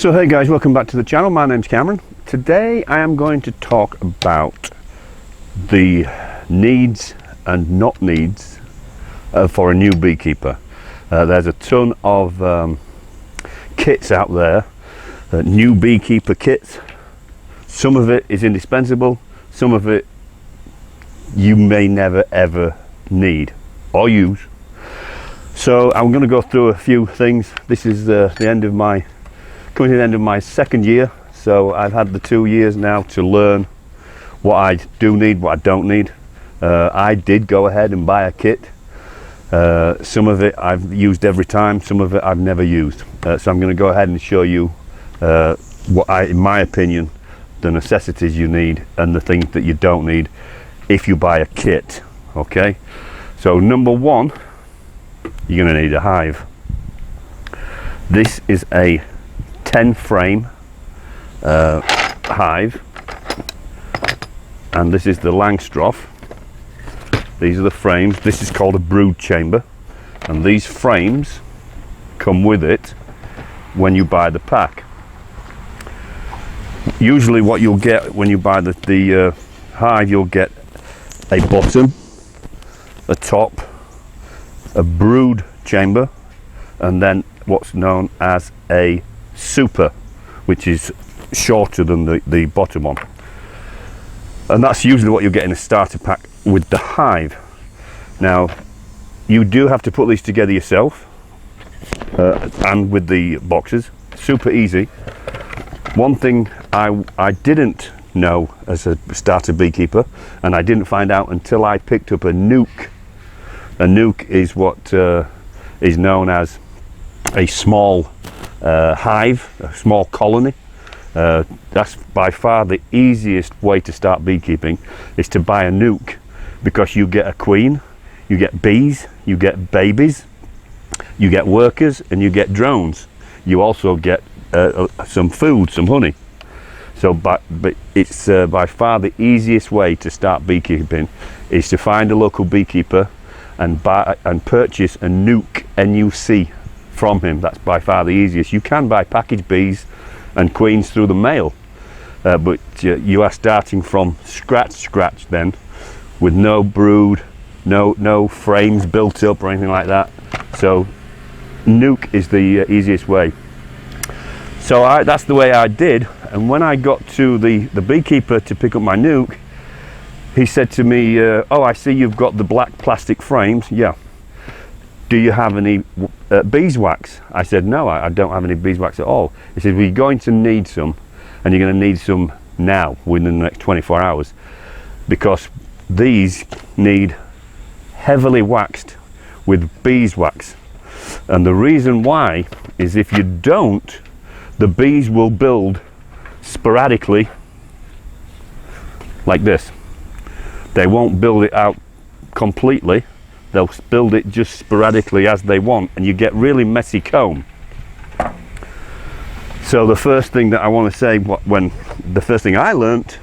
So hey guys, welcome back to the channel. My name's Cameron. Today I am going to talk about the needs and not needs for a new beekeeper. There's a ton of kits out there, new beekeeper kits. Some of it is indispensable, some of it you may never ever need or use. So I'm going to go through a few things. This is the end of my coming to the end of my second year, so I've had the 2 years now to learn what I do need, what I don't need. I did go ahead and buy a kit. Some of it I've used every time, some of it I've never used. So I'm going to go ahead and show you in my opinion, the necessities you need and the things that you don't need if you buy a kit. Okay, so number one, you're going to need a hive. This is a 10 frame hive, and this is the Langstroth. These are the frames. This is called a brood chamber, and these frames come with it when you buy the pack. Usually what you'll get when you buy the hive, you'll get a bottom, a top, a brood chamber, and then what's known as a super, which is shorter than the bottom one, and that's usually what you'll get in a starter pack with the hive. Now you do have to put these together yourself, and with the boxes, super easy. One thing I didn't know as a starter beekeeper, and I didn't find out until I picked up a nuke. A nuke is what is known as a small hive, a small colony. That's by far the easiest way to start beekeeping, is to buy a nuke, because you get a queen, you get bees, you get babies, you get workers, and you get drones. You also get some food, some honey. So but it's by far the easiest way to start beekeeping is to find a local beekeeper and buy and purchase a nuke, NUC, from him. That's by far the easiest. You can buy packaged bees and queens through the mail, but you are starting from scratch then, with no brood, no frames built up or anything like that. So nuke is the easiest way. So that's the way I did. And when I got to the beekeeper to pick up my nuke, he said to me, oh, I see you've got the black plastic frames. Yeah. Do you have any beeswax? I said, no, I don't have any beeswax at all. He said, well, you're going to need some, and you're going to need some now, within the next 24 hours, because these need heavily waxed with beeswax. And the reason why is, if you don't, the bees will build sporadically like this. They won't build it out completely. They'll build it just sporadically as they want, and you get really messy comb. So the first thing that I want to say, the first thing I learnt,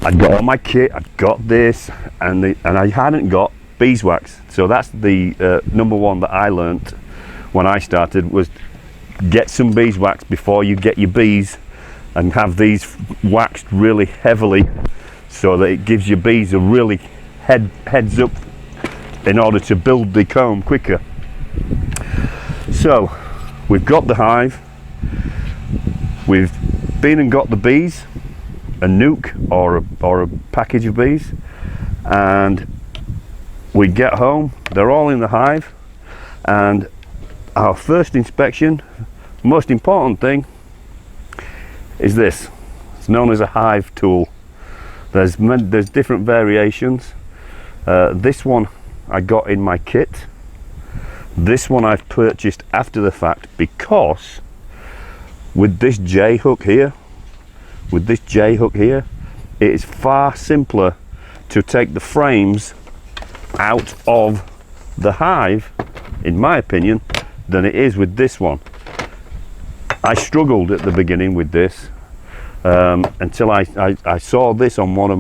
I'd got all my kit, I'd got this, and I hadn't got beeswax. So that's the number one that I learnt when I started, was get some beeswax before you get your bees, and have these waxed really heavily, so that it gives your bees a really heads up in order to build the comb quicker. So we've got the hive, we've been and got the bees, a nuke or a package of bees, and we get home, they're all in the hive, and our first inspection, most important thing, is this. It's known as a Hive Tool. There's different variations. This one I got in my kit. This one I've purchased after the fact, because with this J hook here, it is far simpler to take the frames out of the hive, in my opinion, than it is with this one. I struggled at the beginning with this until I saw this on one of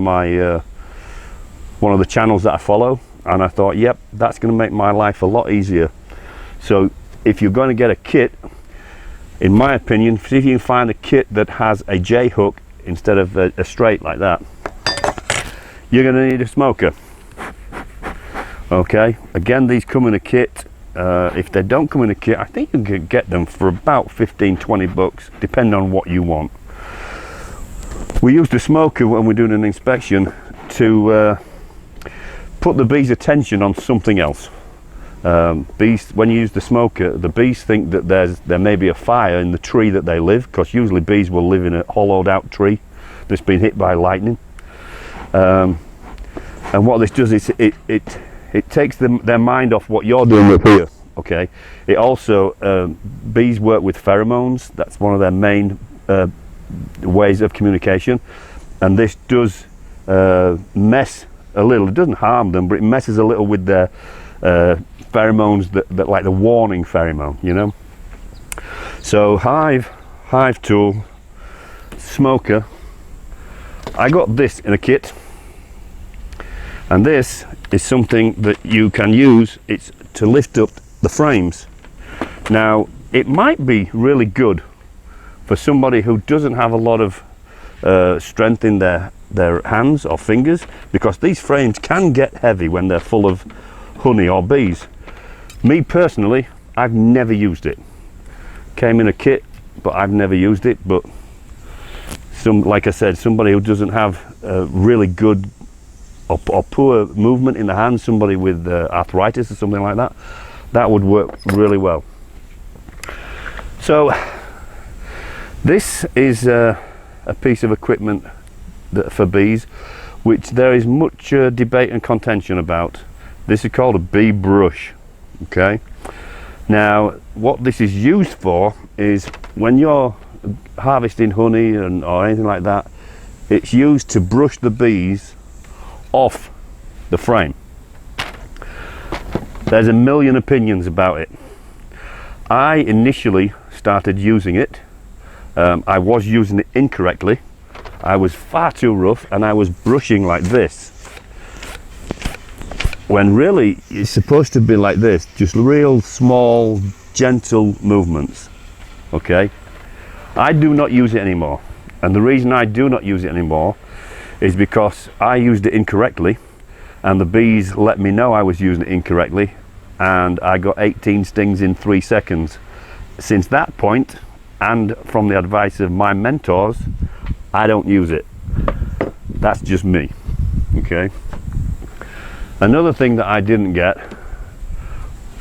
the channels that I follow, and I thought, yep, that's going to make my life a lot easier. So if you're going to get a kit, in my opinion, see if you can find a kit that has a J hook instead of a straight like that. You're going to need a smoker. Okay, again, these come in a kit. If they don't come in a kit, I think you can get them for about 15-20 bucks, depending on what you want. We use the smoker when we're doing an inspection to put the bees' attention on something else. Bees, when you use the smoker, the bees think that there may be a fire in the tree that they live, because usually bees will live in a hollowed out tree that's been hit by lightning. And what this does is it takes their mind off what you're doing up here. Okay. It also, bees work with pheromones. That's one of their main ways of communication, and this does mess a little. It doesn't harm them, but it messes a little with their pheromones that like the warning pheromone, you know. So Hive Tool, smoker. I got this in a kit, and this is something that you can use. It's to lift up the frames. Now it might be really good for somebody who doesn't have a lot of strength in their hands or fingers, because these frames can get heavy when they're full of honey or bees. Me personally, I've never used it. Came in a kit, but I've never used it. But like I said, somebody who doesn't have really good or poor movement in the hands, somebody with arthritis or something like that, that would work really well. So this is a piece of equipment for bees, which there is much debate and contention about. This is called a bee brush. Okay, now what this is used for is when you're harvesting honey or anything like that, it's used to brush the bees off the frame. There's a million opinions about it. I initially started using it. I was using it incorrectly. I was far too rough, and I was brushing like this, when really it's supposed to be like this, just real small, gentle movements. Okay, I do not use it anymore, and the reason I do not use it anymore is because I used it incorrectly, and the bees let me know I was using it incorrectly, and I got 18 stings in 3 seconds. Since that point, and from the advice of my mentors, I don't use it. That's just me. Okay. Another thing that I didn't get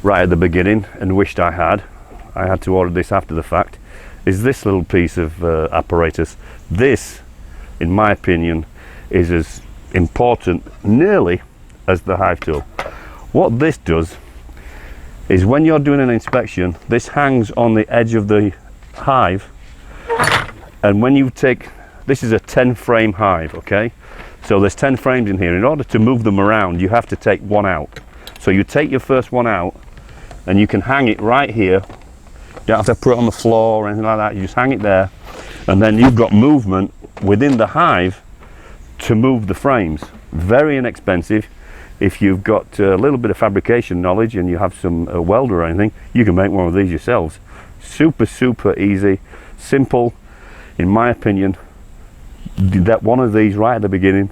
right at the beginning and wished I had to order this after the fact, is this little piece of apparatus. This, in my opinion, is as important nearly as the Hive Tool. What this does is when you're doing an inspection, this hangs on the edge of the hive, and when you take, this is a 10 frame hive, okay? So there's 10 frames in here. In order to move them around, you have to take one out. So you take your first one out, and you can hang it right here. You don't have to put it on the floor or anything like that. You just hang it there, and then you've got movement within the hive to move the frames. Very inexpensive. If you've got a little bit of fabrication knowledge and you have some welder or anything, you can make one of these yourselves. Super easy, simple. In my opinion, that one of these right at the beginning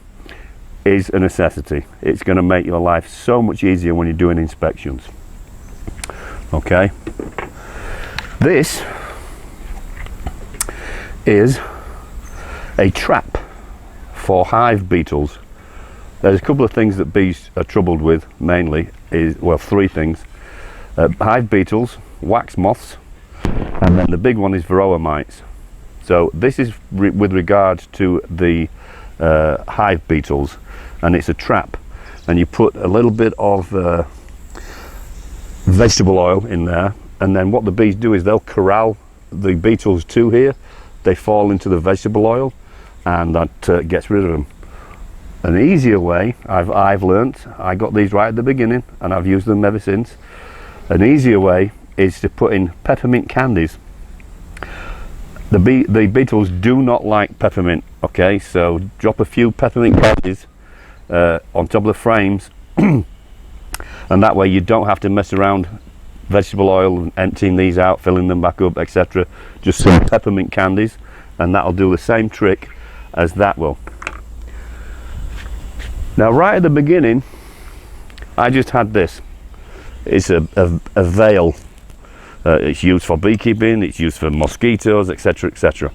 is a necessity. It's going to make your life so much easier when you're doing inspections. Okay, this is a trap for hive beetles. There's a couple of things that bees are troubled with, mainly is, well, 3 things. Hive beetles, wax moths, and then the big one is varroa mites. So this is with regard to the hive beetles, and it's a trap, and you put a little bit of vegetable oil in there, and then what the bees do is they'll corral the beetles to here. They fall into the vegetable oil, and that gets rid of them. An easier way, I've learnt, I got these right at the beginning and I've used them ever since. An easier way is to put in peppermint candies. The beetles do not like peppermint, okay, so drop a few peppermint candies on top of the frames, and that way you don't have to mess around vegetable oil, emptying these out, filling them back up, etc. Just some peppermint candies, and that'll do the same trick as that will. Now right at the beginning I just had this. It's a veil. It's used for beekeeping, it's used for mosquitoes, etc, etc.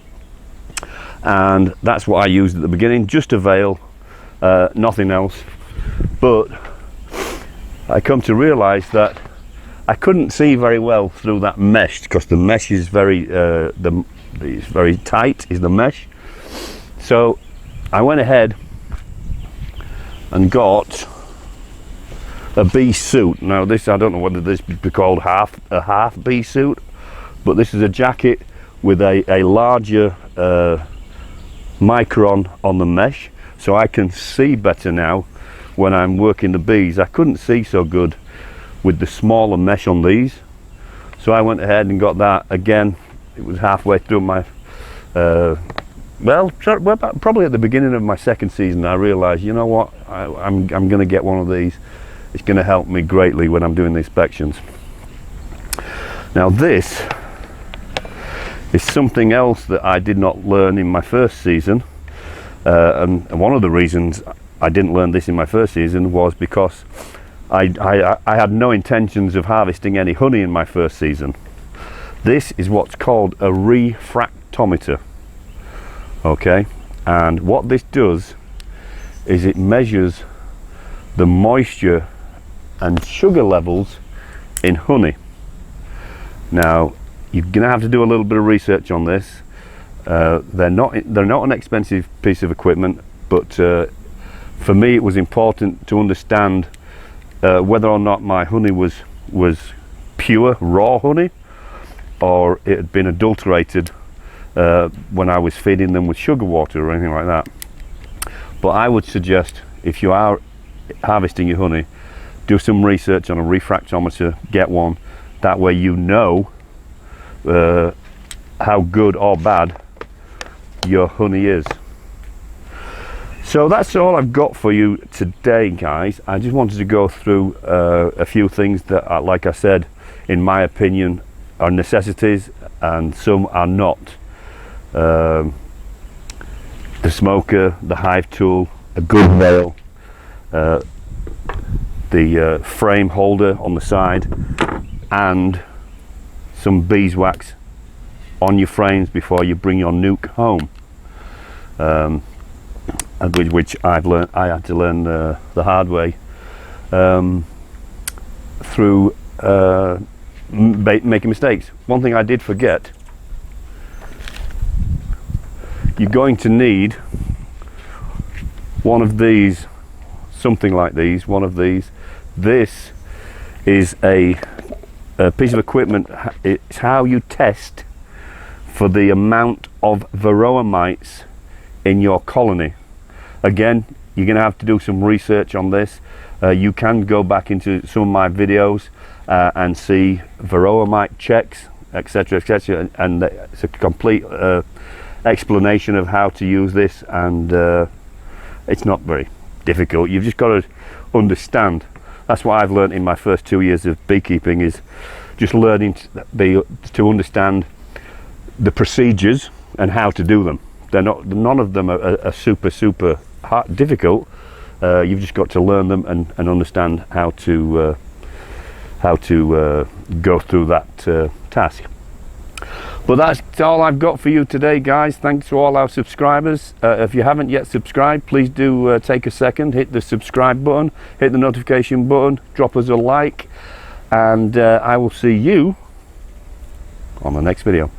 And that's what I used at the beginning, just a veil, nothing else. But I come to realize that I couldn't see very well through that mesh, because the mesh is very it's very tight, is the mesh. So I went ahead and got a bee suit. Now this, I don't know whether this would be called a half bee suit, but this is a jacket with a larger micron on the mesh, so I can see better now when I'm working the bees. I couldn't see so good with the smaller mesh on these, so I went ahead and got that. Again, it was halfway through my probably at the beginning of my second season, I realized, you know what, I'm going to get one of these. It's going to help me greatly when I'm doing the inspections. Now this is something else that I did not learn in my first season, and one of the reasons I didn't learn this in my first season was because I had no intentions of harvesting any honey in my first season. This is what's called a refractometer. Okay, and what this does is it measures the moisture and sugar levels in honey. Now you're gonna have to do a little bit of research on this. They're not an expensive piece of equipment, but for me it was important to understand whether or not my honey was pure raw honey, or it had been adulterated when I was feeding them with sugar water or anything like that. But I would suggest, if you are harvesting your honey, do some research on a refractometer, get one. That way you know how good or bad your honey is. So that's all I've got for you today, guys. I just wanted to go through a few things that are, like I said, in my opinion, are necessities, and some are not. The smoker, the hive tool, a good veil, the frame holder on the side, and some beeswax on your frames before you bring your nuke home, which I had to learn the hard way through making mistakes. One thing I did forget: you're going to need one of these, something like these, one of these. This is a piece of equipment. It's how you test for the amount of varroa mites in your colony. Again, you're going to have to do some research on this. You can go back into some of my videos and see varroa mite checks, etc, etc, and it's a complete explanation of how to use this, and it's not very difficult. You've just got to understand. That's what I've learned in my first 2 years of beekeeping, is just learning to understand the procedures and how to do them. None of them are super hard, difficult. You've just got to learn them and understand how to go through that task. But that's all I've got for you today, guys. Thanks to all our subscribers. If you haven't yet subscribed, please do take a second, hit the subscribe button, hit the notification button, drop us a like, and I will see you on the next video.